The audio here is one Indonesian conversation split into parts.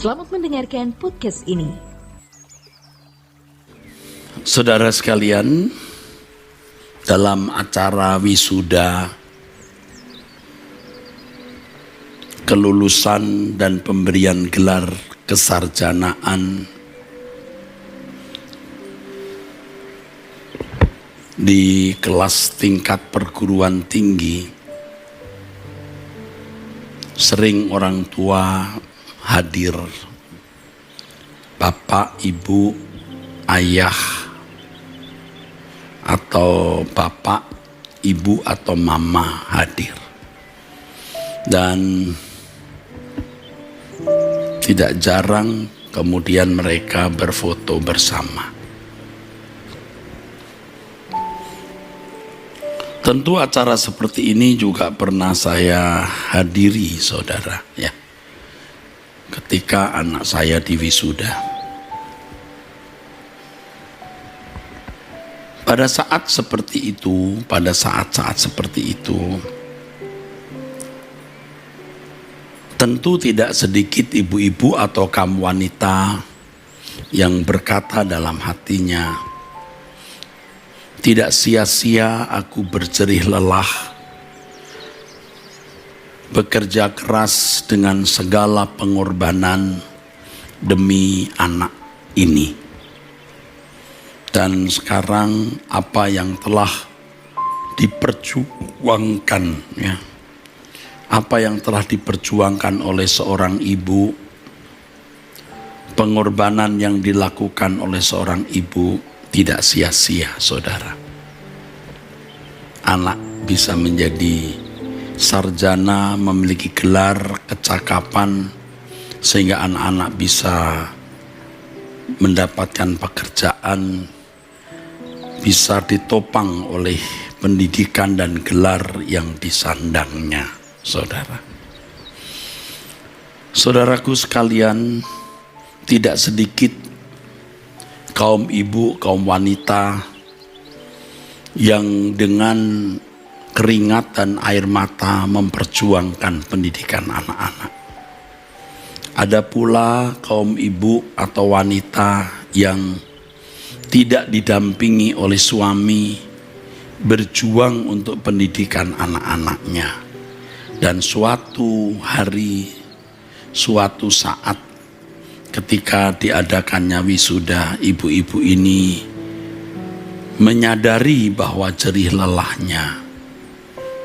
Selamat mendengarkan podcast ini. Saudara sekalian, dalam acara wisuda, kelulusan dan pemberian gelar kesarjanaan di kelas tingkat perguruan tinggi, sering orang tua hadir, bapak, ibu, ayah, atau bapak, ibu, atau mama hadir. Dan tidak jarang kemudian mereka berfoto bersama. Tentu acara seperti ini juga pernah saya hadiri, saudara, ya. Ketika anak saya diwisuda. Pada saat seperti itu, pada saat-saat seperti itu, tentu tidak sedikit ibu-ibu atau kaum wanita yang berkata dalam hatinya, tidak sia-sia aku berjerih lelah, bekerja keras dengan segala pengorbanan demi anak ini. Dan sekarang apa yang telah diperjuangkan, ya, apa yang telah diperjuangkan oleh seorang ibu, pengorbanan yang dilakukan oleh seorang ibu tidak sia-sia, saudara. Anak bisa menjadi sarjana, memiliki gelar kecakapan, sehingga anak-anak bisa mendapatkan pekerjaan, bisa ditopang oleh pendidikan dan gelar yang disandangnya, saudara. Saudaraku sekalian, tidak sedikit kaum ibu, kaum wanita yang dengan keringat dan air mata memperjuangkan pendidikan anak-anak. Ada pula kaum ibu atau wanita yang tidak didampingi oleh suami, berjuang untuk pendidikan anak-anaknya. Dan suatu hari, suatu saat ketika diadakannya wisuda, ibu-ibu ini menyadari bahwa jerih lelahnya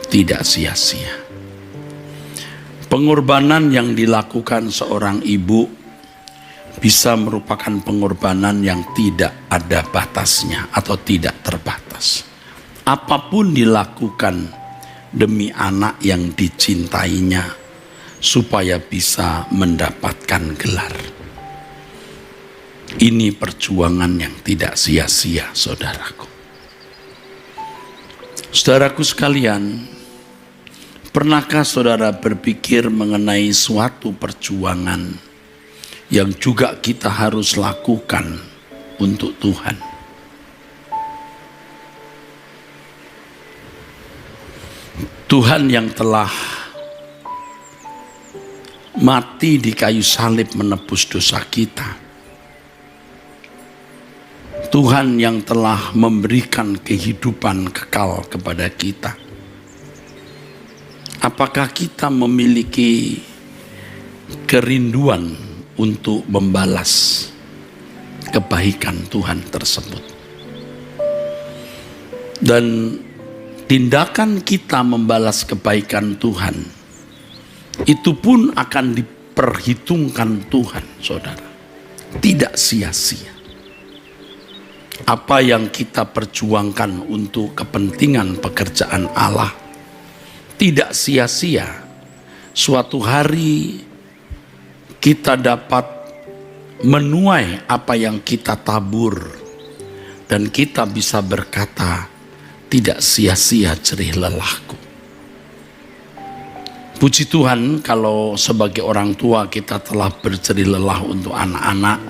tidak sia-sia. Pengorbanan yang dilakukan seorang ibu bisa merupakan pengorbanan yang tidak ada batasnya atau tidak terbatas. Apapun dilakukan demi anak yang dicintainya supaya bisa mendapatkan gelar. Ini perjuangan yang tidak sia-sia, saudaraku. Saudaraku sekalian, pernahkah saudara berpikir mengenai suatu perjuangan yang juga kita harus lakukan untuk Tuhan? Tuhan yang telah mati di kayu salib menebus dosa kita. Tuhan yang telah memberikan kehidupan kekal kepada kita. Apakah kita memiliki kerinduan untuk membalas kebaikan Tuhan tersebut? Dan tindakan kita membalas kebaikan Tuhan itu pun akan diperhitungkan Tuhan, saudara. Tidak sia-sia. Apa yang kita perjuangkan untuk kepentingan pekerjaan Allah tidak sia-sia. Suatu hari kita dapat menuai apa yang kita tabur, dan kita bisa berkata, tidak sia-sia jerih lelahku. Puji Tuhan kalau sebagai orang tua kita telah berjerih lelah untuk anak-anak,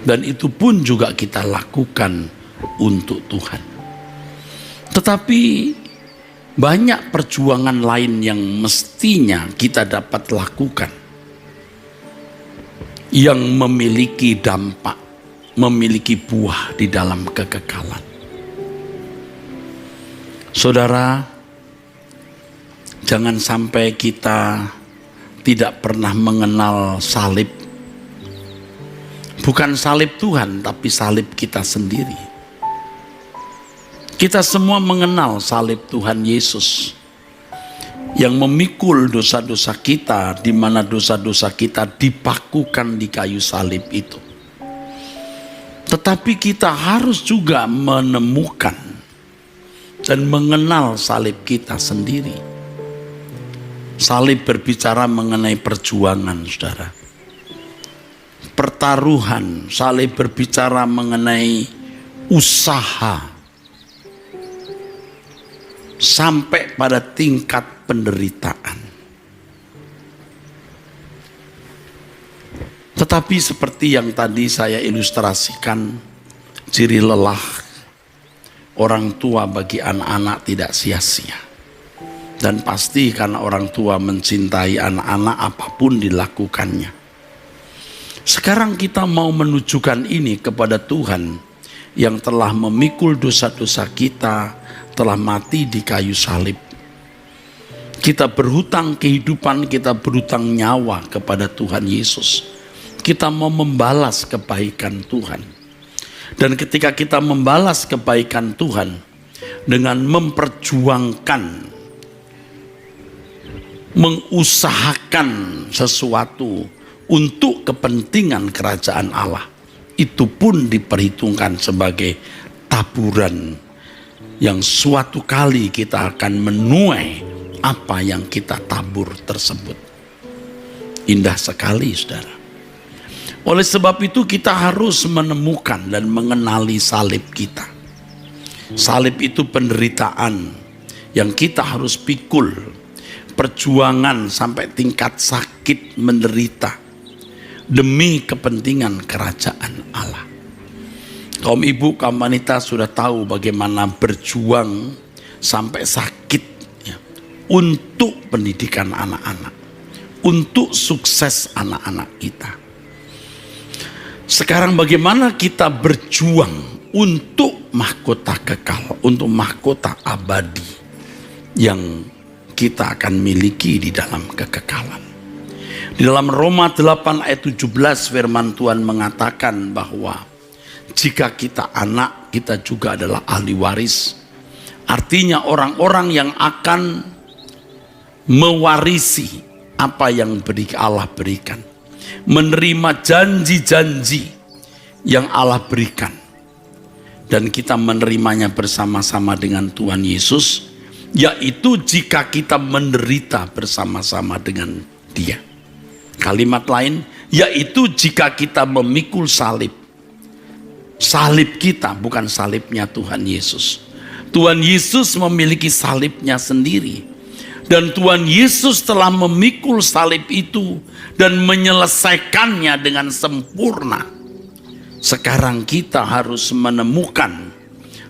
dan itu pun juga kita lakukan untuk Tuhan. Tetapi banyak perjuangan lain yang mestinya kita dapat lakukan yang memiliki dampak, memiliki buah di dalam kekekalan. Saudara, jangan sampai kita tidak pernah mengenal salib. Bukan salib Tuhan, tapi salib kita sendiri. Kita semua mengenal salib Tuhan Yesus yang memikul dosa-dosa kita, di mana dosa-dosa kita dipakukan di kayu salib itu. Tetapi kita harus juga menemukan dan mengenal salib kita sendiri. Salib berbicara mengenai perjuangan, saudara. Pertaruhan. Salib berbicara mengenai usaha sampai pada tingkat penderitaan. Tetapi seperti yang tadi saya ilustrasikan, ciri lelah orang tua bagi anak-anak tidak sia-sia. Dan pasti karena orang tua mencintai anak-anak, apapun dilakukannya. Sekarang kita mau menunjukkan ini kepada Tuhan yang telah memikul dosa-dosa kita, telah mati di kayu salib. Kita berhutang kehidupan, kita berhutang nyawa kepada Tuhan Yesus. Kita mau membalas kebaikan Tuhan. Dan ketika kita membalas kebaikan Tuhan dengan memperjuangkan, mengusahakan sesuatu untuk kepentingan kerajaan Allah, itu pun diperhitungkan sebagai taburan yang suatu kali kita akan menuai apa yang kita tabur tersebut. Indah sekali, saudara. Oleh sebab itu kita harus menemukan dan mengenali salib kita. Salib itu penderitaan yang kita harus pikul. Perjuangan sampai tingkat sakit menderita demi kepentingan kerajaan Allah. Kaum ibu, kaum wanita sudah tahu bagaimana berjuang sampai sakit ya, untuk pendidikan anak-anak, untuk sukses anak-anak kita. Sekarang bagaimana kita berjuang untuk mahkota kekal, untuk mahkota abadi yang kita akan miliki di dalam kekekalan. Di dalam Roma 8 ayat 17 firman Tuhan mengatakan bahwa jika kita anak, kita juga adalah ahli waris. Artinya orang-orang yang akan mewarisi apa yang Allah berikan. Menerima janji-janji yang Allah berikan. Dan kita menerimanya bersama-sama dengan Tuhan Yesus. Yaitu jika kita menderita bersama-sama dengan Dia. Kalimat lain, yaitu jika kita memikul salib. Salib kita, bukan salibnya Tuhan Yesus. Tuhan Yesus memiliki salibnya sendiri. Dan Tuhan Yesus telah memikul salib itu dan menyelesaikannya dengan sempurna. Sekarang kita harus menemukan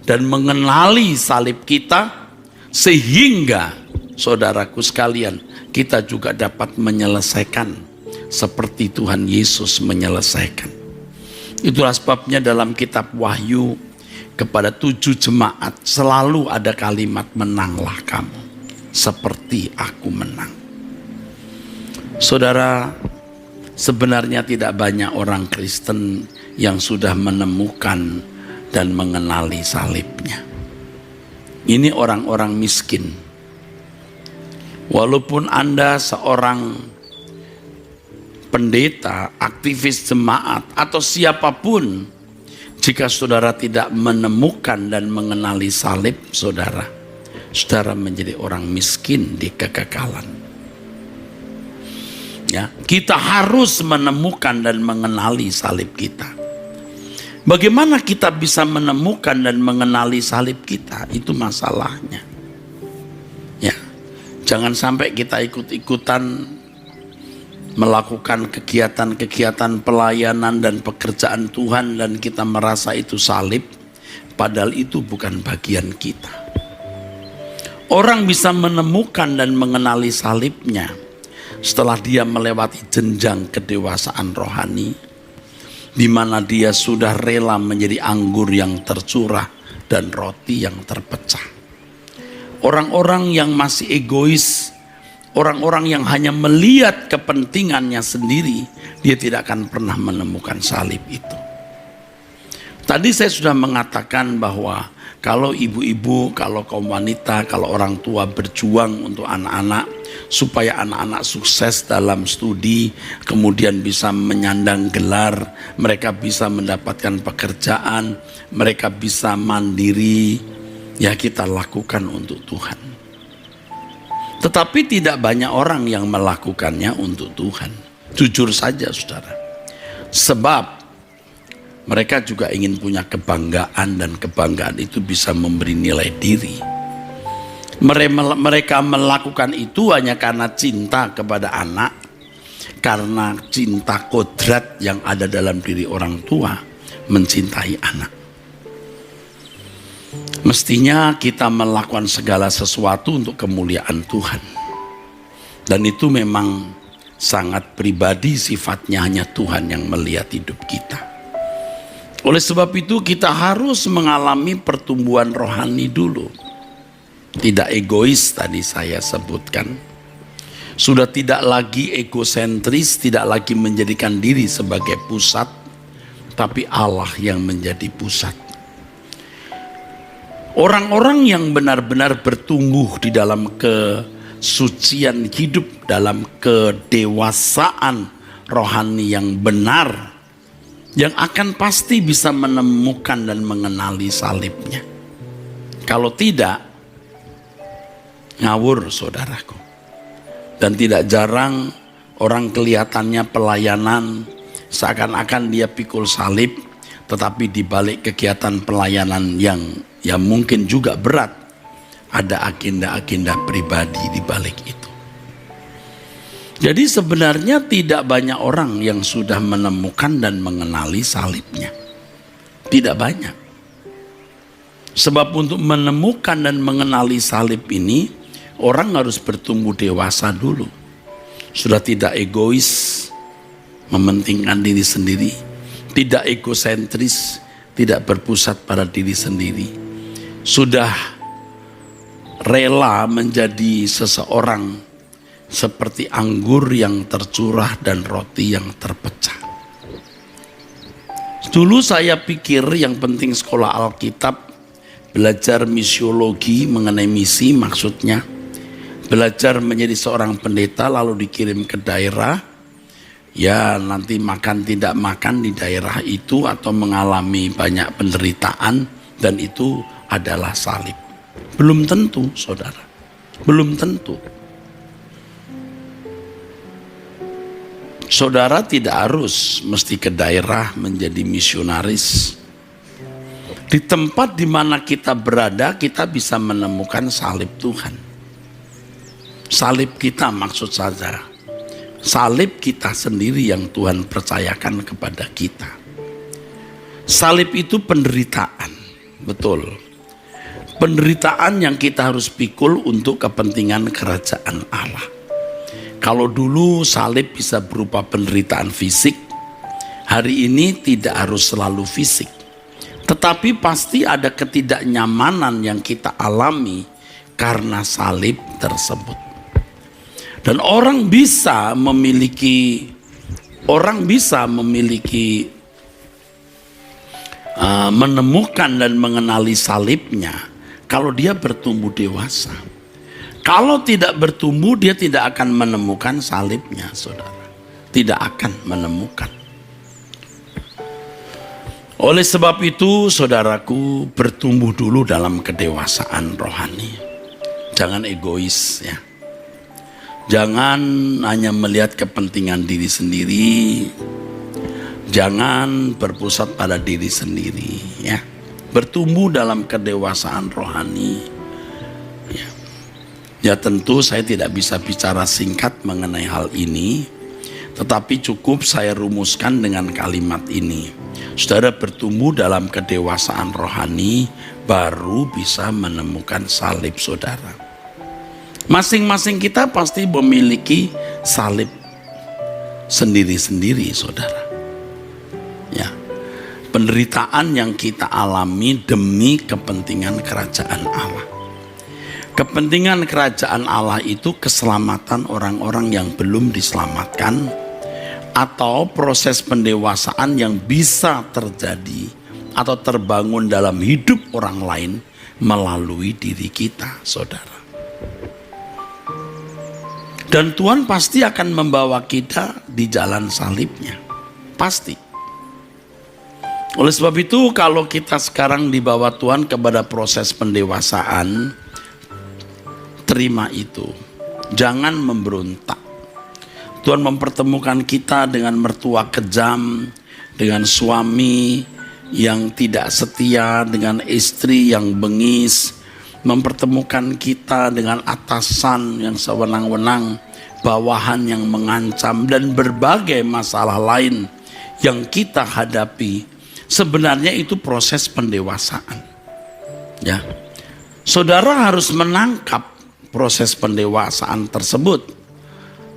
dan mengenali salib kita, sehingga saudaraku sekalian, kita juga dapat menyelesaikan seperti Tuhan Yesus menyelesaikan. Itulah sebabnya dalam kitab Wahyu kepada 7 jemaat selalu ada kalimat, menanglah kamu seperti aku menang. Saudara, sebenarnya tidak banyak orang Kristen yang sudah menemukan dan mengenali salibnya. Ini orang-orang miskin. Walaupun Anda seorang pendeta, aktivis jemaat, atau siapapun, jika saudara tidak menemukan dan mengenali salib saudara, saudara menjadi orang miskin di kekekalan. Ya, kita harus menemukan dan mengenali salib kita. Bagaimana kita bisa menemukan dan mengenali salib kita? Itu masalahnya. Ya, jangan sampai kita ikut-ikutan melakukan kegiatan-kegiatan pelayanan dan pekerjaan Tuhan dan kita merasa itu salib, padahal itu bukan bagian kita. Orang bisa menemukan dan mengenali salibnya setelah dia melewati jenjang kedewasaan rohani, di mana dia sudah rela menjadi anggur yang tercurah dan roti yang terpecah. Orang-orang yang masih egois, orang-orang yang hanya melihat kepentingannya sendiri, dia tidak akan pernah menemukan salib itu. Tadi saya sudah mengatakan bahwa kalau ibu-ibu, kalau kaum wanita, kalau orang tua berjuang untuk anak-anak, supaya anak-anak sukses dalam studi, kemudian bisa menyandang gelar, mereka bisa mendapatkan pekerjaan, mereka bisa mandiri, ya kita lakukan untuk Tuhan. Tetapi tidak banyak orang yang melakukannya untuk Tuhan. Jujur saja saudara. Sebab mereka juga ingin punya kebanggaan, dan kebanggaan itu bisa memberi nilai diri. Mereka melakukan itu hanya karena cinta kepada anak, karena cinta kodrat yang ada dalam diri orang tua mencintai anak. Mestinya kita melakukan segala sesuatu untuk kemuliaan Tuhan. Dan itu memang sangat pribadi sifatnya, hanya Tuhan yang melihat hidup kita. Oleh sebab itu kita harus mengalami pertumbuhan rohani dulu. Tidak egois tadi saya sebutkan. Sudah tidak lagi egosentris, tidak lagi menjadikan diri sebagai pusat, tapi Allah yang menjadi pusat. Orang-orang yang benar-benar bertumbuh di dalam kesucian hidup, dalam kedewasaan rohani yang benar, yang akan pasti bisa menemukan dan mengenali salibnya. Kalau tidak, ngawur saudaraku. Dan tidak jarang orang kelihatannya pelayanan seakan-akan dia pikul salib, tetapi di balik kegiatan pelayanan yang mungkin juga berat, ada agenda-agenda pribadi di balik itu. Jadi sebenarnya tidak banyak orang yang sudah menemukan dan mengenali salibnya. Tidak banyak. Sebab untuk menemukan dan mengenali salib ini, orang harus bertumbuh dewasa dulu. Sudah tidak egois, mementingkan diri sendiri, tidak egosentris, tidak berpusat pada diri sendiri. Sudah rela menjadi seseorang seperti anggur yang tercurah dan roti yang terpecah. Dulu saya pikir yang penting sekolah Alkitab, belajar misiologi mengenai misi, maksudnya belajar menjadi seorang pendeta lalu dikirim ke daerah, ya nanti makan tidak makan di daerah itu atau mengalami banyak penderitaan, dan itu adalah salib. Belum tentu saudara, belum tentu. Saudara tidak harus mesti ke daerah menjadi misionaris. Di tempat di mana kita berada, kita bisa menemukan salib Tuhan. Salib kita maksud saja, salib kita sendiri yang Tuhan percayakan kepada kita. Salib itu penderitaan, betul. Penderitaan yang kita harus pikul untuk kepentingan kerajaan Allah. Kalau dulu salib bisa berupa penderitaan fisik, hari ini tidak harus selalu fisik. Tetapi pasti ada ketidaknyamanan yang kita alami karena salib tersebut. Dan orang bisa memiliki menemukan dan mengenali salibnya kalau dia bertumbuh dewasa. Kalau tidak bertumbuh, dia tidak akan menemukan salibnya, saudara. Tidak akan menemukan. Oleh sebab itu, saudaraku, bertumbuh dulu dalam kedewasaan rohani. Jangan egois, ya. Jangan hanya melihat kepentingan diri sendiri. Jangan berpusat pada diri sendiri, ya. Bertumbuh dalam kedewasaan rohani. Ya tentu saya tidak bisa bicara singkat mengenai hal ini, tetapi cukup saya rumuskan dengan kalimat ini. Saudara bertumbuh dalam kedewasaan rohani, baru bisa menemukan salib saudara. Masing-masing kita pasti memiliki salib sendiri-sendiri, saudara. Ya, penderitaan yang kita alami demi kepentingan kerajaan Allah. Kepentingan kerajaan Allah itu keselamatan orang-orang yang belum diselamatkan, atau proses pendewasaan yang bisa terjadi atau terbangun dalam hidup orang lain melalui diri kita, saudara. Dan Tuhan pasti akan membawa kita di jalan salibnya, pasti. Oleh sebab itu, kalau kita sekarang dibawa Tuhan kepada proses pendewasaan, terima itu, jangan memberontak. Tuhan mempertemukan kita dengan mertua kejam, dengan suami yang tidak setia, dengan istri yang bengis, mempertemukan kita dengan atasan yang sewenang-wenang, bawahan yang mengancam, dan berbagai masalah lain yang kita hadapi. Sebenarnya itu proses pendewasaan. Ya, saudara harus menangkap proses pendewasaan tersebut.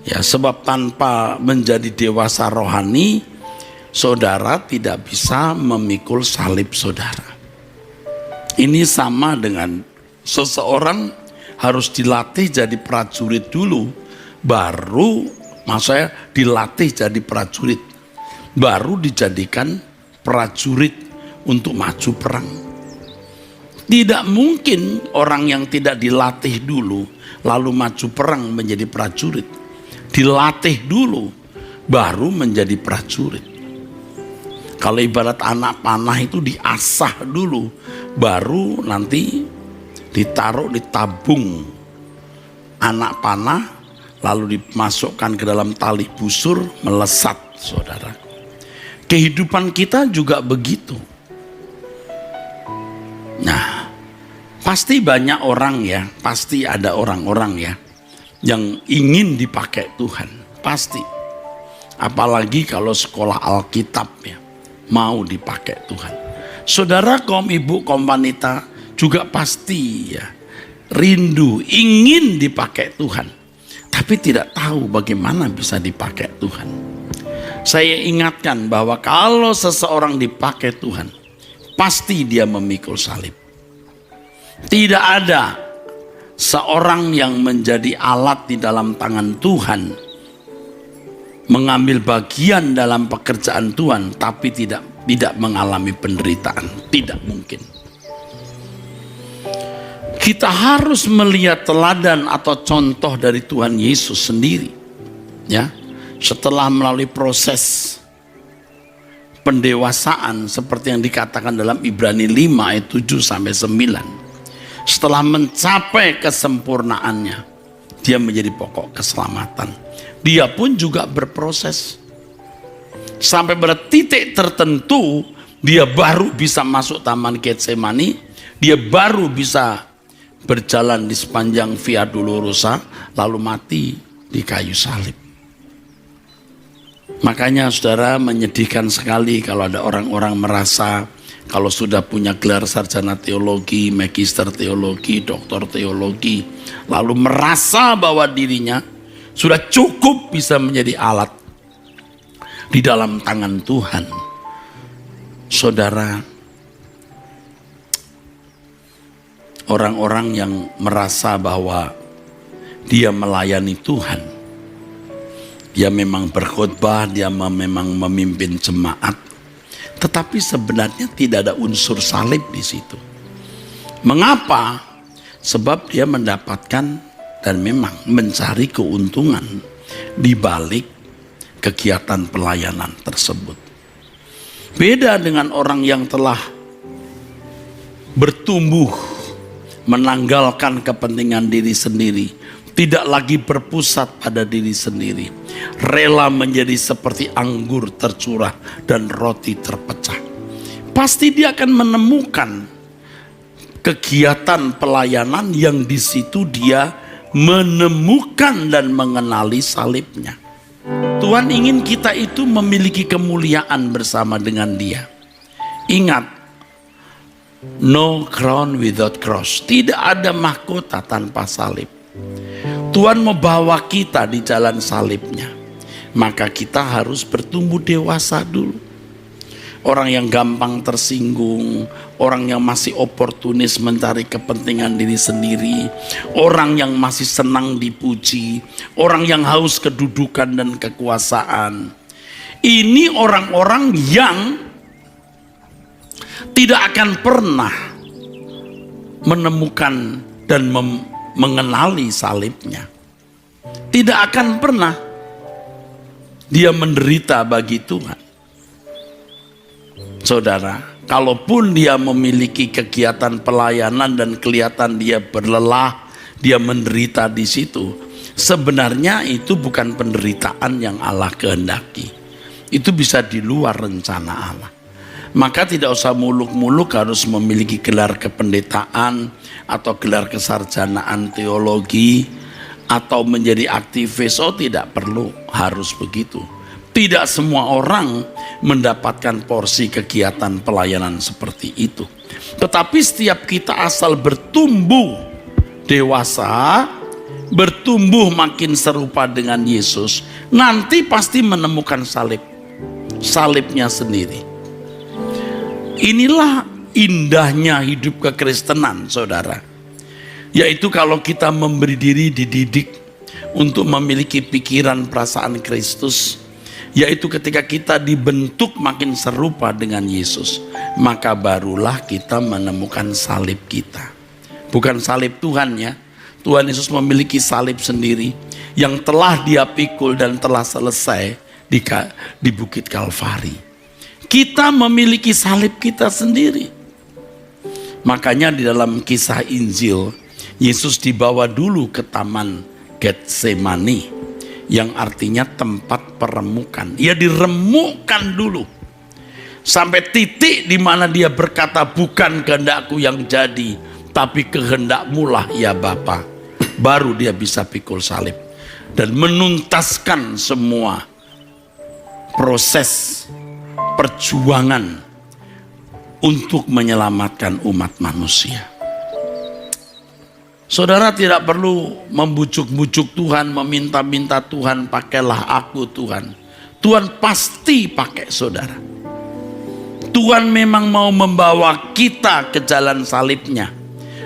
Ya, sebab tanpa menjadi dewasa rohani, saudara tidak bisa memikul salib saudara. Ini sama dengan seseorang harus dilatih jadi prajurit dulu, baru, maksudnya dilatih jadi prajurit, baru dijadikan prajurit untuk maju perang. Tidak mungkin orang yang tidak dilatih dulu lalu maju perang menjadi prajurit. Dilatih dulu baru menjadi prajurit. Kalau ibarat anak panah itu diasah dulu, baru nanti ditaruh di tabung anak panah, lalu dimasukkan ke dalam tali busur, melesat, saudara. Kehidupan kita juga begitu. Nah, pasti banyak orang ya, pasti ada orang-orang ya yang ingin dipakai Tuhan, pasti. Apalagi kalau sekolah Alkitab ya, mau dipakai Tuhan. Saudara kaum ibu, kaum wanita juga pasti ya rindu, ingin dipakai Tuhan, tapi tidak tahu bagaimana bisa dipakai Tuhan. Saya ingatkan bahwa kalau seseorang dipakai Tuhan, pasti dia memikul salib. Tidak ada seorang yang menjadi alat di dalam tangan Tuhan, mengambil bagian dalam pekerjaan Tuhan, tapi tidak mengalami penderitaan. Tidak mungkin. Kita harus melihat teladan atau contoh dari Tuhan Yesus sendiri. Ya, setelah melalui proses pendewasaan seperti yang dikatakan dalam Ibrani 5 ayat 7 sampai 9. Setelah mencapai kesempurnaannya, dia menjadi pokok keselamatan. Dia pun juga berproses. Sampai pada titik tertentu, dia baru bisa masuk Taman Getsemani. Dia baru bisa berjalan di sepanjang Via Dolorosa, lalu mati di kayu salib. Makanya saudara, menyedihkan sekali kalau ada orang-orang merasa kalau sudah punya gelar sarjana teologi, magister teologi, doktor teologi, lalu merasa bahwa dirinya sudah cukup bisa menjadi alat di dalam tangan Tuhan. Saudara, orang-orang yang merasa bahwa dia melayani Tuhan, dia memang berkhotbah, dia memang memimpin jemaat, tetapi sebenarnya tidak ada unsur salib di situ. Mengapa? Sebab dia mendapatkan dan memang mencari keuntungan di balik kegiatan pelayanan tersebut. Beda dengan orang yang telah bertumbuh, menanggalkan kepentingan diri sendiri, tidak lagi berpusat pada diri sendiri, rela menjadi seperti anggur tercurah dan roti terpecah. Pasti dia akan menemukan kegiatan pelayanan yang di situ dia menemukan dan mengenali salibnya. Tuhan ingin kita itu memiliki kemuliaan bersama dengan Dia. Ingat, no crown without cross. Tidak ada mahkota tanpa salib. Tuhan membawa kita di jalan salibnya, maka kita harus bertumbuh dewasa dulu. Orang yang gampang tersinggung, orang yang masih oportunis mencari kepentingan diri sendiri, orang yang masih senang dipuji, orang yang haus kedudukan dan kekuasaan. Ini orang-orang yang tidak akan pernah menemukan dan mengenali salibnya. Tidak akan pernah dia menderita bagi Tuhan. Saudara, kalaupun dia memiliki kegiatan pelayanan dan kelihatan dia berlelah, dia menderita di situ, sebenarnya itu bukan penderitaan yang Allah kehendaki. Itu bisa di luar rencana Allah. Maka tidak usah muluk-muluk harus memiliki gelar kependetaan atau gelar kesarjanaan teologi atau menjadi aktivis. Oh, tidak perlu harus begitu. Tidak semua orang mendapatkan porsi kegiatan pelayanan seperti itu. Tetapi setiap kita asal bertumbuh dewasa, bertumbuh makin serupa dengan Yesus, nanti pasti menemukan salibnya sendiri. Inilah indahnya hidup kekristenan, saudara. Yaitu kalau kita memberi diri dididik untuk memiliki pikiran perasaan Kristus, yaitu ketika kita dibentuk makin serupa dengan Yesus, maka barulah kita menemukan salib kita. Bukan salib Tuhan ya. Tuhan Yesus memiliki salib sendiri yang telah dia pikul dan telah selesai di Bukit Kalvari. Kita memiliki salib kita sendiri. Makanya di dalam kisah Injil, Yesus dibawa dulu ke Taman Getsemani, yang artinya tempat peremukan. Ia diremukkan dulu sampai titik di mana dia berkata, bukan kehendakku yang jadi, tapi kehendakmu lah ya Bapa. Baru dia bisa pikul salib dan menuntaskan semua proses perjuangan untuk menyelamatkan umat manusia. Saudara tidak perlu membujuk-bujuk Tuhan, meminta-minta Tuhan, pakailah aku Tuhan. Tuhan pasti pakai saudara. Tuhan memang mau membawa kita ke jalan salibnya.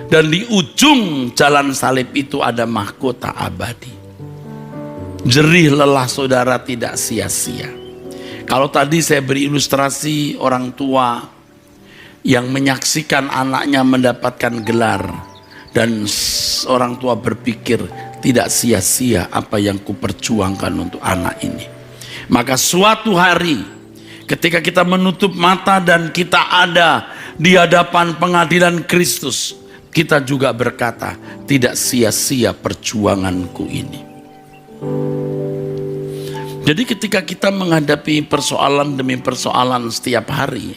Dan di ujung jalan salib itu ada mahkota abadi. Jerih lelah saudara tidak sia-sia. Kalau tadi saya beri ilustrasi orang tua yang menyaksikan anaknya mendapatkan gelar, dan orang tua berpikir tidak sia-sia apa yang kuperjuangkan untuk anak ini. Maka suatu hari ketika kita menutup mata dan kita ada di hadapan pengadilan Kristus, kita juga berkata, tidak sia-sia perjuanganku ini. Jadi ketika kita menghadapi persoalan demi persoalan setiap hari,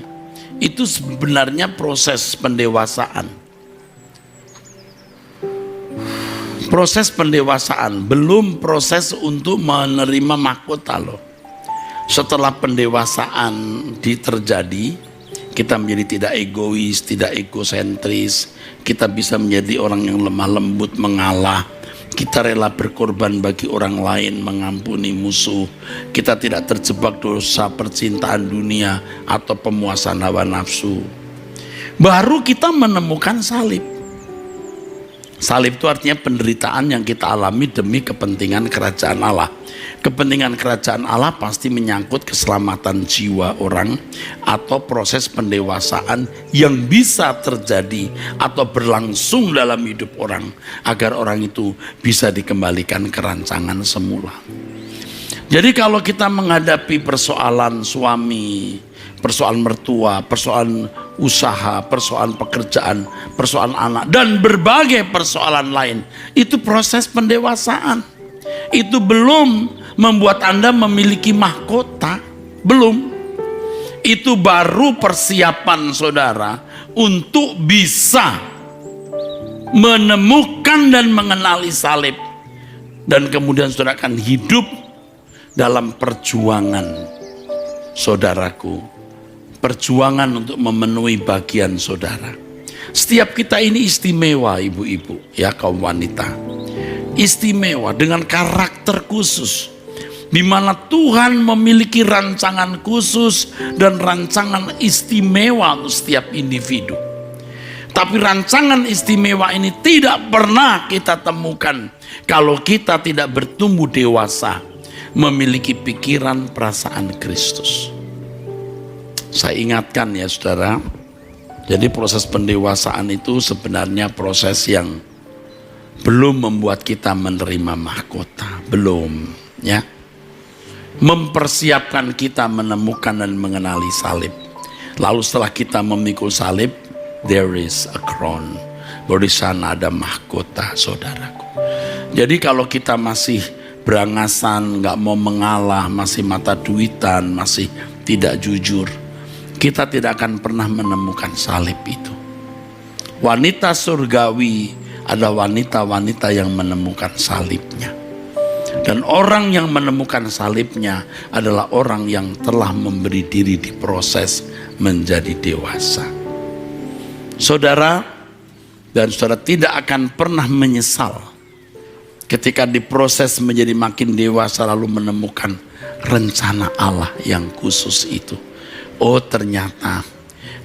itu sebenarnya proses pendewasaan. Proses pendewasaan, belum proses untuk menerima mahkota loh. Setelah pendewasaan terjadi, kita menjadi tidak egois, tidak egosentris. Kita bisa menjadi orang yang lemah lembut, mengalah. Kita rela berkorban bagi orang lain, mengampuni musuh. Kita tidak terjebak dosa percintaan dunia atau pemuasan hawa nafsu. Baru kita menemukan salib. Salib itu artinya penderitaan yang kita alami demi kepentingan kerajaan Allah. Kepentingan kerajaan Allah pasti menyangkut keselamatan jiwa orang atau proses pendewasaan yang bisa terjadi atau berlangsung dalam hidup orang agar orang itu bisa dikembalikan ke rancangan semula. Jadi kalau kita menghadapi persoalan suami, persoalan mertua, persoalan usaha, persoalan pekerjaan, persoalan anak, dan berbagai persoalan lain, itu proses pendewasaan. Itu belum membuat Anda memiliki mahkota, belum. Itu baru persiapan saudara untuk bisa menemukan dan mengenali salib, dan kemudian saudara akan hidup dalam perjuangan, saudaraku, perjuangan untuk memenuhi bagian saudara. Setiap kita ini istimewa, ibu-ibu, ya kaum wanita. istimewa dengan karakter khusus, di mana Tuhan memiliki rancangan khusus dan rancangan istimewa untuk setiap individu. Tapi rancangan istimewa ini tidak pernah kita temukan kalau kita tidak bertumbuh dewasa, memiliki pikiran perasaan Kristus. Saya ingatkan ya saudara, jadi proses pendewasaan itu sebenarnya proses yang belum membuat kita menerima mahkota, belum ya. Mempersiapkan kita menemukan dan mengenali salib. Lalu setelah kita memikul salib, there is a crown. Di sana ada mahkota, saudaraku. Jadi kalau kita masih berangasan, gak mau mengalah, masih mata duitan, masih tidak jujur, kita tidak akan pernah menemukan salib itu. Wanita surgawi ada wanita-wanita yang menemukan salibnya. Dan orang yang menemukan salibnya adalah orang yang telah memberi diri diproses menjadi dewasa. Saudara dan saudara tidak akan pernah menyesal ketika diproses menjadi makin dewasa lalu menemukan rencana Allah yang khusus itu. Oh, ternyata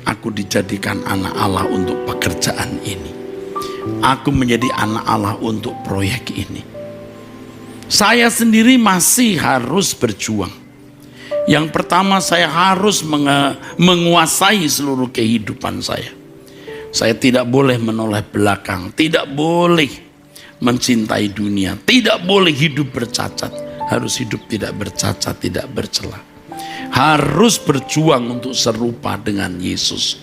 aku dijadikan anak Allah untuk pekerjaan ini. Aku menjadi anak Allah untuk proyek ini. Saya sendiri masih harus berjuang. Yang pertama, saya harus menguasai seluruh kehidupan saya. Saya tidak boleh menoleh belakang, tidak boleh mencintai dunia, tidak boleh hidup bercacat. Harus hidup tidak bercacat, tidak bercela. Harus berjuang untuk serupa dengan Yesus,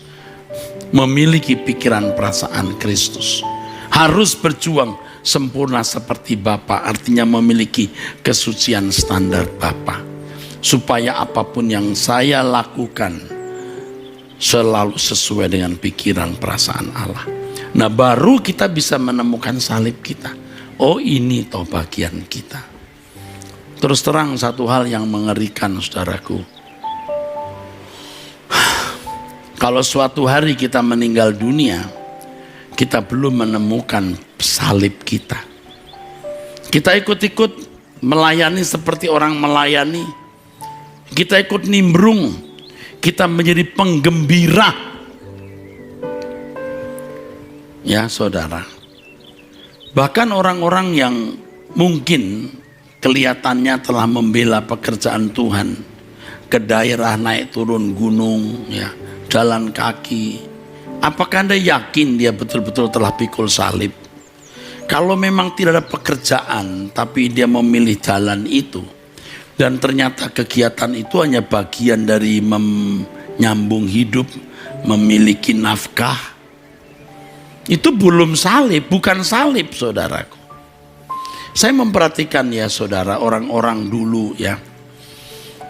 memiliki pikiran perasaan Kristus. Harus berjuang sempurna seperti Bapa, artinya memiliki kesucian standar Bapa, supaya apapun yang saya lakukan selalu sesuai dengan pikiran perasaan Allah. Nah, baru kita bisa menemukan salib kita. Oh, ini toh bagian kita. Terus terang satu hal yang mengerikan, saudaraku. Kalau suatu hari kita meninggal dunia, kita belum menemukan salib kita. Kita ikut-ikut melayani seperti orang melayani. Kita ikut nimbrung. Kita menjadi penggembira. Ya saudara. Bahkan orang-orang yang mungkin kelihatannya telah membela pekerjaan Tuhan, ke daerah naik turun gunung, ya, jalan kaki. Apakah Anda yakin dia betul-betul telah pikul salib? Kalau memang tidak ada pekerjaan, tapi dia memilih jalan itu, dan ternyata kegiatan itu hanya bagian dari menyambung hidup, memiliki nafkah, itu belum salib, bukan salib, saudaraku. Saya memperhatikan ya saudara, orang-orang dulu ya,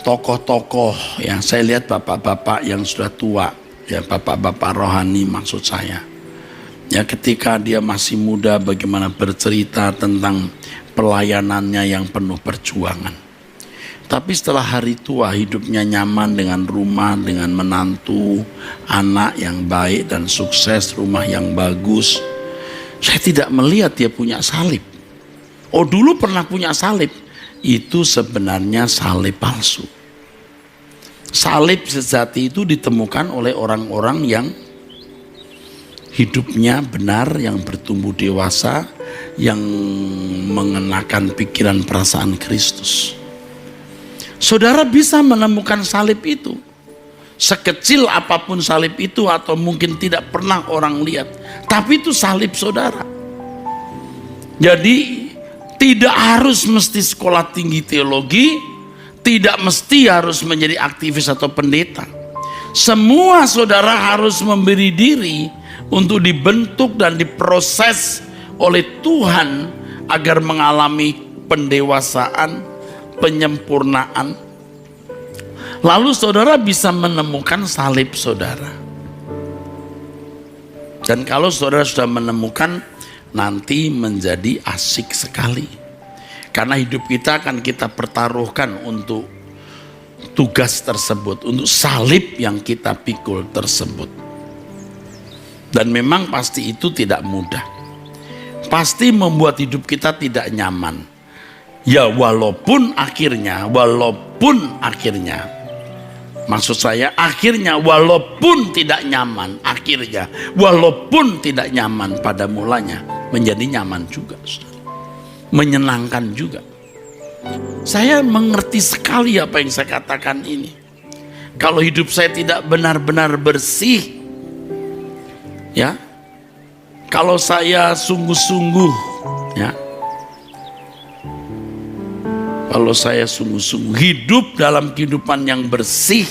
tokoh-tokoh ya, saya lihat bapak-bapak yang sudah tua, ya bapak-bapak rohani maksud saya. Ya ketika dia masih muda bagaimana bercerita tentang pelayanannya yang penuh perjuangan. Tapi setelah hari tua hidupnya nyaman dengan rumah, dengan menantu, anak yang baik dan sukses, rumah yang bagus. Saya tidak melihat dia punya salib. Oh, dulu pernah punya salib. Itu sebenarnya salib palsu. Salib sejati itu ditemukan oleh orang-orang yang hidupnya benar, yang bertumbuh dewasa, yang mengenakan pikiran perasaan Kristus. Saudara bisa menemukan salib itu. Sekecil apapun salib itu, atau mungkin tidak pernah orang lihat, tapi itu salib saudara. Jadi tidak harus mesti sekolah tinggi teologi, tidak mesti harus menjadi aktivis atau pendeta. Semua saudara harus memberi diri untuk dibentuk dan diproses oleh Tuhan agar mengalami pendewasaan, penyempurnaan. Lalu saudara bisa menemukan salib saudara. Dan kalau saudara sudah menemukan, nanti menjadi asik sekali. Karena hidup kita akan kita pertaruhkan untuk tugas tersebut, untuk salib yang kita pikul tersebut. Dan memang pasti itu tidak mudah. pasti membuat hidup kita tidak nyaman. Ya walaupun akhirnya, maksud saya akhirnya walaupun tidak nyaman, walaupun tidak nyaman pada mulanya, menjadi nyaman juga, menyenangkan juga. Saya mengerti sekali apa yang saya katakan ini. Kalau hidup saya tidak benar-benar bersih, ya, kalau saya sungguh-sungguh, ya, kalau saya sungguh-sungguh hidup dalam kehidupan yang bersih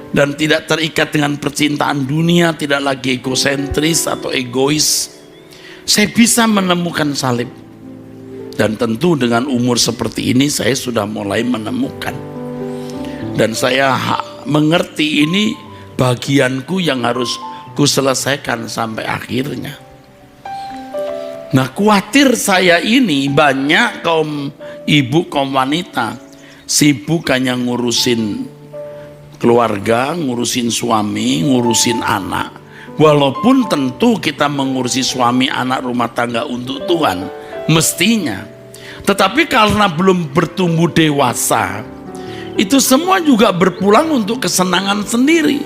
dan tidak terikat dengan percintaan dunia, tidak lagi egosentris atau egois, saya bisa menemukan salib. Dan tentu dengan umur seperti ini saya sudah mulai menemukan. Dan saya mengerti ini bagianku yang harus kuselesaikan sampai akhirnya. Nah, khawatir saya ini banyak kaum ibu, kaum wanita sibuk hanya ngurusin keluarga, ngurusin suami, ngurusin anak. Walaupun tentu kita mengurusi suami, anak, rumah tangga untuk Tuhan, mestinya. Tetapi karena belum bertumbuh dewasa, itu semua juga berpulang untuk kesenangan sendiri.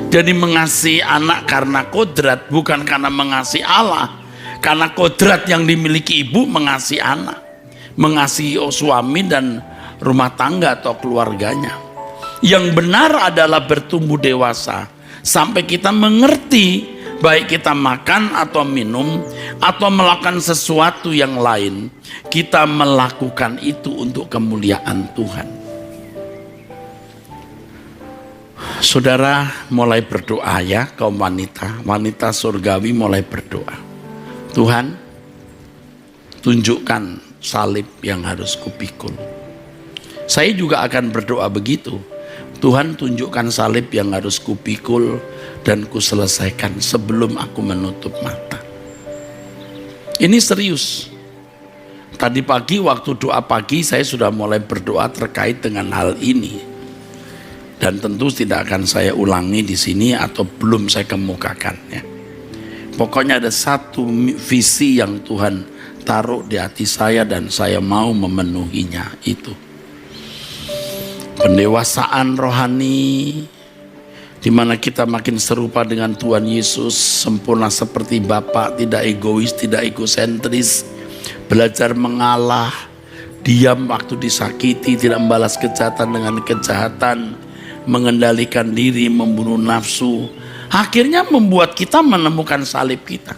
Jadi mengasihi anak karena kodrat, bukan karena mengasihi Allah. Karena kodrat yang dimiliki ibu mengasihi anak, mengasihi suami dan rumah tangga atau keluarganya. Yang benar adalah bertumbuh dewasa sampai kita mengerti, baik kita makan atau minum atau melakukan sesuatu yang lain, kita melakukan itu untuk kemuliaan Tuhan. Saudara mulai berdoa ya, kaum wanita surgawi mulai berdoa. Tuhan, tunjukkan salib yang harus kupikul. Saya juga akan berdoa begitu. Tuhan, tunjukkan salib yang harus kupikul dan kuselesaikan sebelum aku menutup mata. Ini serius. Tadi pagi waktu doa pagi saya sudah mulai berdoa terkait dengan hal ini. Dan tentu tidak akan saya ulangi di sini atau belum saya kemukakan ya. Pokoknya ada satu visi yang Tuhan taruh di hati saya dan saya mau memenuhinya itu. Pendewasaan rohani di mana kita makin serupa dengan Tuhan Yesus, sempurna seperti Bapa, tidak egois, tidak egosentris, belajar mengalah, diam waktu disakiti, tidak membalas kejahatan dengan kejahatan, mengendalikan diri, membunuh nafsu, akhirnya membuat kita menemukan salib kita.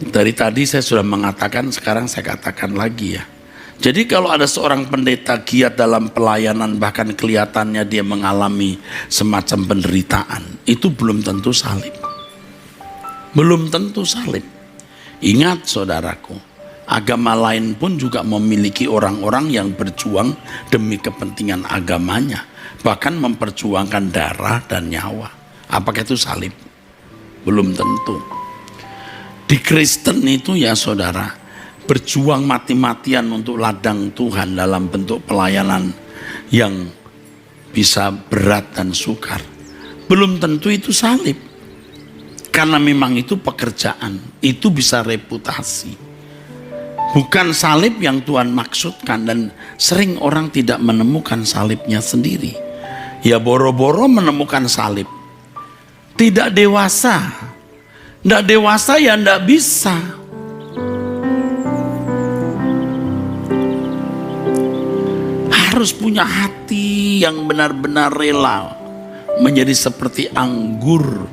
Dari tadi saya sudah mengatakan, sekarang saya katakan lagi ya. Jadi kalau ada seorang pendeta giat dalam pelayanan, bahkan kelihatannya dia mengalami semacam penderitaan, itu belum tentu salib. Belum tentu salib. Ingat saudaraku, agama lain pun juga memiliki orang-orang yang berjuang demi kepentingan agamanya, bahkan memperjuangkan darah dan nyawa. Apakah itu salib? Belum tentu. Di Kristen itu ya saudara, berjuang mati-matian untuk ladang Tuhan dalam bentuk pelayanan yang bisa berat dan sukar. Belum tentu itu salib. Karena memang itu pekerjaan, itu bisa reputasi. Bukan salib yang Tuhan maksudkan, dan sering orang tidak menemukan salibnya sendiri. Ya boro-boro menemukan salib. Tidak dewasa. Tidak dewasa ya tidak bisa. Harus punya hati yang benar-benar rela menjadi seperti anggur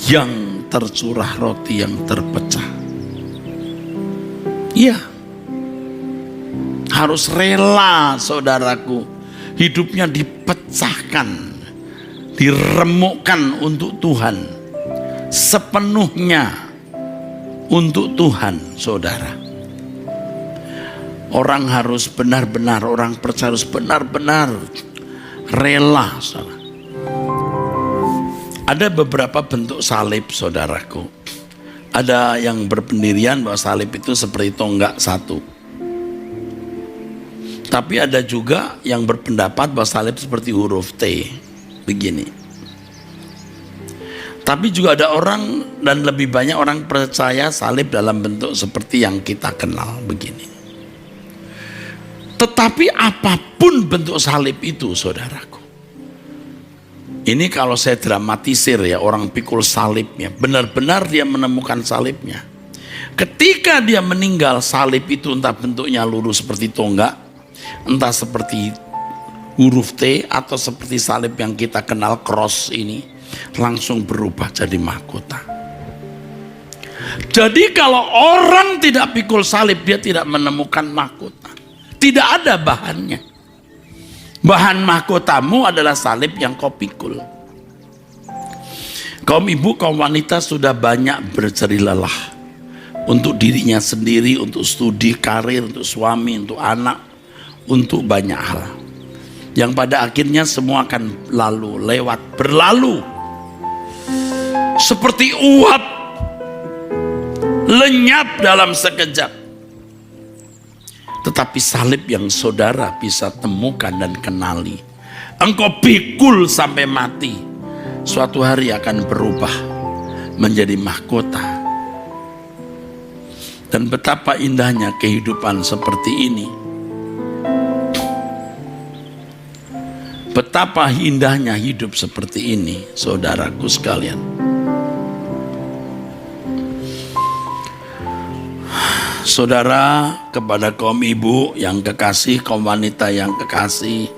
yang tercurah, roti yang terpecah. Iya, harus rela saudaraku, hidupnya dipecahkan, diremukkan untuk Tuhan, sepenuhnya untuk Tuhan saudara. Orang harus benar-benar, orang percaya harus benar-benar rela saudara. Ada beberapa bentuk salib saudaraku. Ada yang berpendirian bahwa salib itu seperti tonggak satu. Tapi ada juga yang berpendapat bahwa salib seperti huruf T. Begini. Tapi juga ada orang dan lebih banyak orang percaya salib dalam bentuk seperti yang kita kenal begini. Tetapi apapun bentuk salib itu, saudaraku, ini kalau saya dramatisir ya, orang pikul salibnya, benar-benar dia menemukan salibnya. Ketika dia meninggal, salib itu entah bentuknya lurus seperti tonggak, entah seperti huruf T, atau seperti salib yang kita kenal cross ini, langsung berubah jadi mahkota. Jadi kalau orang tidak pikul salib, dia tidak menemukan mahkota. Tidak ada bahannya. Bahan mahkotamu adalah salib yang kau pikul. Kaum ibu, kaum wanita sudah banyak berjerih lelah untuk dirinya sendiri, untuk studi, karir, untuk suami, untuk anak, untuk banyak hal. Yang pada akhirnya semua akan lalu, lewat, berlalu. Seperti uap, lenyap dalam sekejap. Tetapi salib yang saudara bisa temukan dan kenali, engkau pikul sampai mati, suatu hari akan berubah menjadi mahkota. Dan betapa indahnya kehidupan seperti ini. Betapa indahnya hidup seperti ini, saudaraku sekalian. Saudara, kepada kaum ibu yang kekasih, kaum wanita yang kekasih,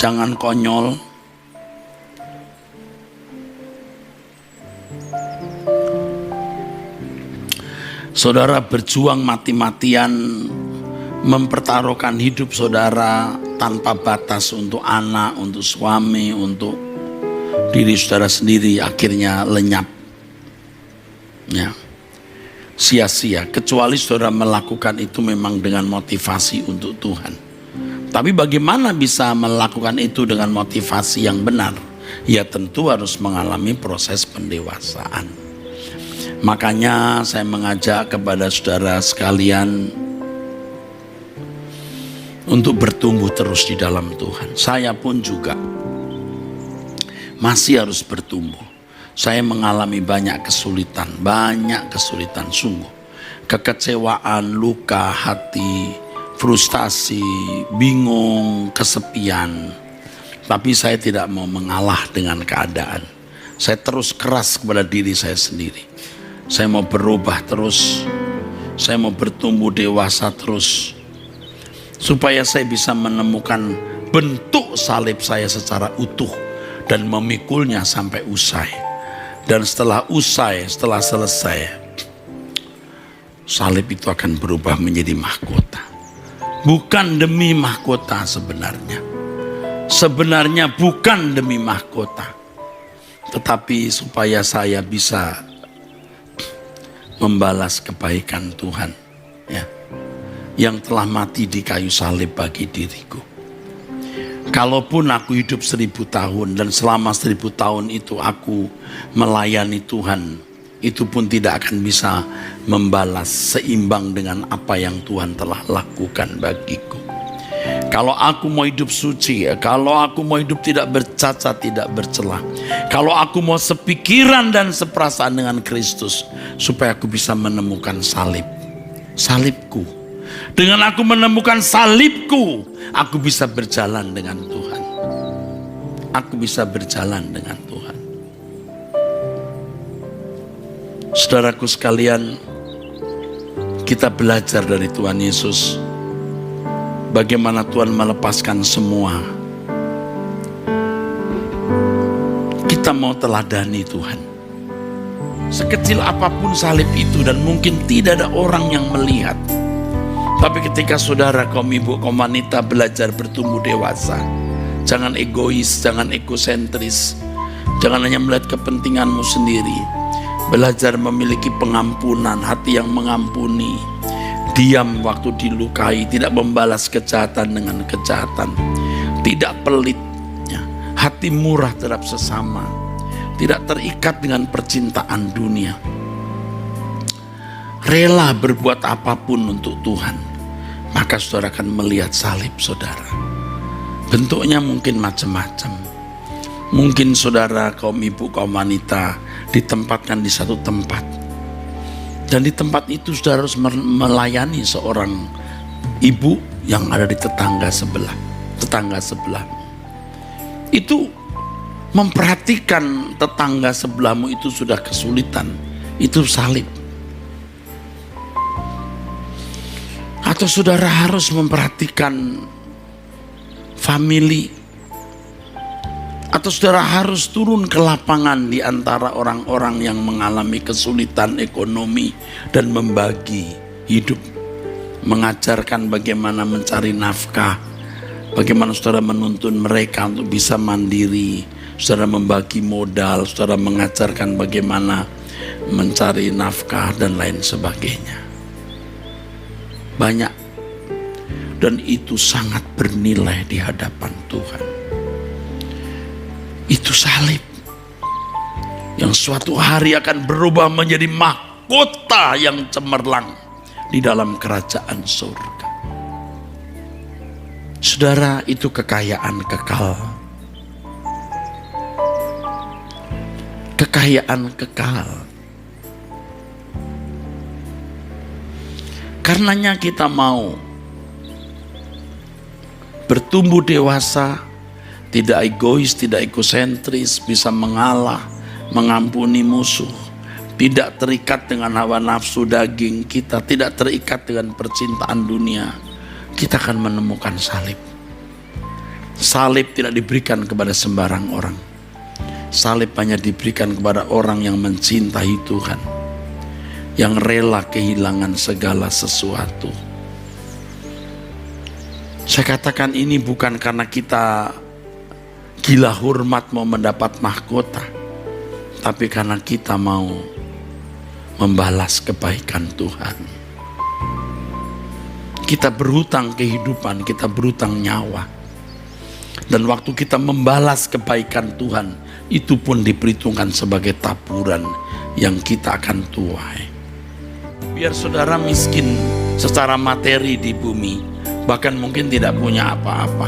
jangan konyol. Saudara berjuang mati-matian, mempertaruhkan hidup saudara tanpa batas untuk anak, untuk suami, untuk diri saudara sendiri, akhirnya lenyap. Ya. Sia-sia, kecuali saudara melakukan itu memang dengan motivasi untuk Tuhan. Tapi bagaimana bisa melakukan itu dengan motivasi yang benar? Ya tentu harus mengalami proses pendewasaan. Makanya saya mengajak kepada saudara sekalian untuk bertumbuh terus di dalam Tuhan. Saya pun juga masih harus bertumbuh. Saya mengalami banyak kesulitan sungguh. Kekecewaan, luka hati, frustasi, bingung, kesepian. Tapi saya tidak mau mengalah dengan keadaan. Saya terus keras kepada diri saya sendiri. Saya mau berubah terus. Saya mau bertumbuh dewasa terus. Supaya saya bisa menemukan bentuk salib saya secara utuh dan memikulnya sampai usai. Dan setelah selesai, salib itu akan berubah menjadi mahkota. Bukan demi mahkota sebenarnya. Sebenarnya bukan demi mahkota. Tetapi supaya saya bisa membalas kebaikan Tuhan, ya, yang telah mati di kayu salib bagi diriku. Kalaupun aku hidup 1000 tahun dan selama 1000 tahun itu aku melayani Tuhan, itu pun tidak akan bisa membalas seimbang dengan apa yang Tuhan telah lakukan bagiku. Kalau aku mau hidup suci, kalau aku mau hidup tidak bercacat, tidak bercelah, kalau aku mau sepikiran dan seperasaan dengan Kristus, supaya aku bisa menemukan salibku. Dengan aku menemukan salibku, aku bisa berjalan dengan Tuhan. Aku bisa berjalan dengan Tuhan. Saudaraku sekalian, kita belajar dari Tuhan Yesus. Bagaimana Tuhan melepaskan semua. Kita mau teladani Tuhan. Sekecil apapun salib itu, dan mungkin tidak ada orang yang melihat. Tapi ketika saudara, kaum ibu, kaum wanita belajar bertumbuh dewasa, jangan egois, jangan egosentris, jangan hanya melihat kepentinganmu sendiri. Belajar memiliki pengampunan, hati yang mengampuni, diam waktu dilukai, tidak membalas kejahatan dengan kejahatan, tidak pelit, ya, hati murah terhadap sesama, tidak terikat dengan percintaan dunia, rela berbuat apapun untuk Tuhan. Maka saudara akan melihat salib saudara. Bentuknya mungkin macam-macam. Mungkin saudara, kaum ibu, kaum wanita ditempatkan di satu tempat. Dan di tempat itu saudara harus melayani seorang ibu yang ada di tetangga sebelah. Itu memperhatikan tetangga sebelahmu itu sudah kesulitan, itu salib. Atau saudara harus memperhatikan family, atau saudara harus turun ke lapangan di antara orang-orang yang mengalami kesulitan ekonomi dan membagi hidup, mengajarkan bagaimana mencari nafkah, bagaimana saudara menuntun mereka untuk bisa mandiri, saudara membagi modal, saudara mengajarkan bagaimana mencari nafkah dan lain sebagainya. Banyak, dan itu sangat bernilai di hadapan Tuhan. Itu salib yang suatu hari akan berubah menjadi mahkota yang cemerlang di dalam kerajaan surga. Saudara, itu kekayaan kekal. Kekayaan kekal. Karenanya kita mau bertumbuh dewasa, tidak egois, tidak egosentris, bisa mengalah, mengampuni musuh, tidak terikat dengan hawa nafsu daging kita, tidak terikat dengan percintaan dunia. Kita akan menemukan salib. Salib tidak diberikan kepada sembarang orang. Salib hanya diberikan kepada orang yang mencintai Tuhan, yang rela kehilangan segala sesuatu. Saya katakan ini bukan karena kita gila hormat mau mendapat mahkota, tapi karena kita mau membalas kebaikan Tuhan. Kita berhutang kehidupan, kita berhutang nyawa. Dan waktu kita membalas kebaikan Tuhan, itu pun diperhitungkan sebagai taburan yang kita akan tuai. Biar saudara miskin secara materi di bumi, bahkan mungkin tidak punya apa-apa,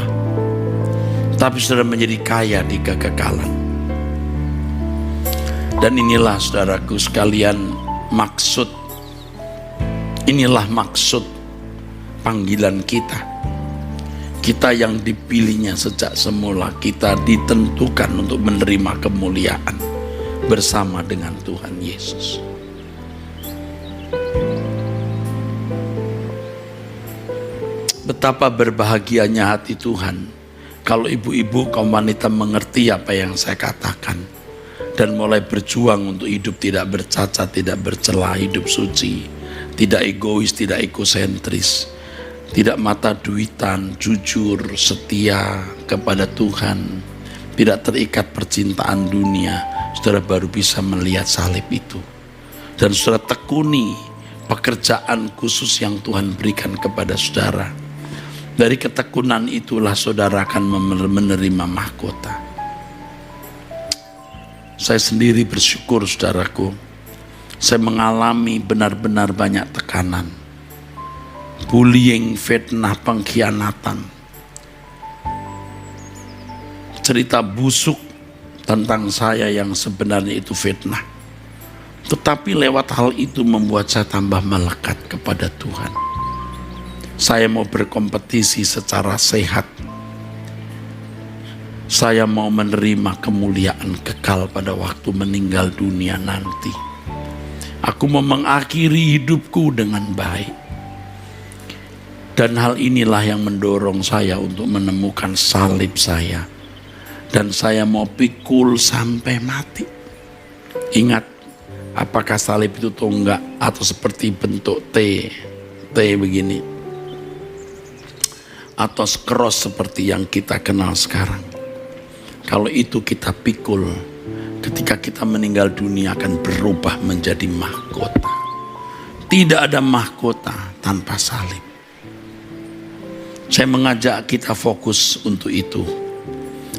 tapi saudara menjadi kaya di kekekalan. Dan inilah saudaraku sekalian maksud, inilah maksud panggilan kita. Kita yang dipilihnya sejak semula, kita ditentukan untuk menerima kemuliaan bersama dengan Tuhan Yesus. Betapa berbahagianya hati Tuhan kalau ibu-ibu kaum wanita mengerti apa yang saya katakan dan mulai berjuang untuk hidup tidak bercacat, tidak bercela, hidup suci, tidak egois, tidak egosentris, tidak mata duitan, jujur, setia kepada Tuhan, tidak terikat percintaan dunia. Saudara baru bisa melihat salib itu, dan saudara tekuni pekerjaan khusus yang Tuhan berikan kepada saudara. Dari ketekunan itulah saudara akan menerima mahkota. Saya sendiri bersyukur saudaraku, saya mengalami benar-benar banyak tekanan, bullying, fitnah, pengkhianatan, cerita busuk tentang saya yang sebenarnya itu fitnah. Tetapi lewat hal itu membuat saya tambah melekat kepada Tuhan. Saya mau berkompetisi secara sehat. Saya mau menerima kemuliaan kekal pada waktu meninggal dunia nanti. Aku mau mengakhiri hidupku dengan baik. Dan hal inilah yang mendorong saya untuk menemukan salib saya. Dan saya mau pikul sampai mati. Ingat, apakah salib itu tonggak atau seperti bentuk T begini, atau cross seperti yang kita kenal sekarang. Kalau itu kita pikul, ketika kita meninggal dunia akan berubah menjadi mahkota. Tidak ada mahkota tanpa salib. Saya mengajak kita fokus untuk itu.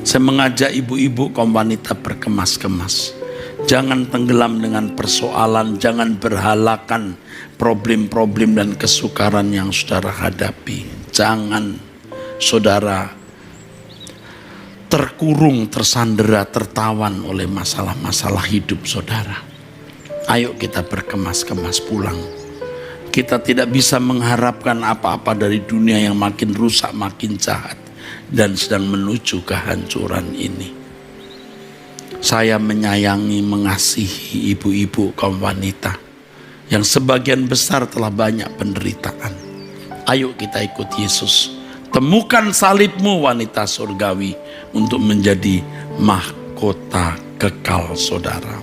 Saya mengajak ibu-ibu kaum wanita berkemas-kemas. Jangan tenggelam dengan persoalan, jangan berhalakan problem-problem dan kesukaran yang saudara hadapi. Jangan saudara terkurung, tersandera, tertawan oleh masalah-masalah hidup saudara. Ayo kita berkemas-kemas pulang. Kita tidak bisa mengharapkan apa-apa dari dunia yang makin rusak, makin jahat, dan sedang menuju kehancuran ini. Saya menyayangi, mengasihi ibu-ibu kaum wanita yang sebagian besar telah banyak penderitaan. Ayo kita ikut Yesus. Temukan salibmu wanita surgawi untuk menjadi mahkota kekal saudara.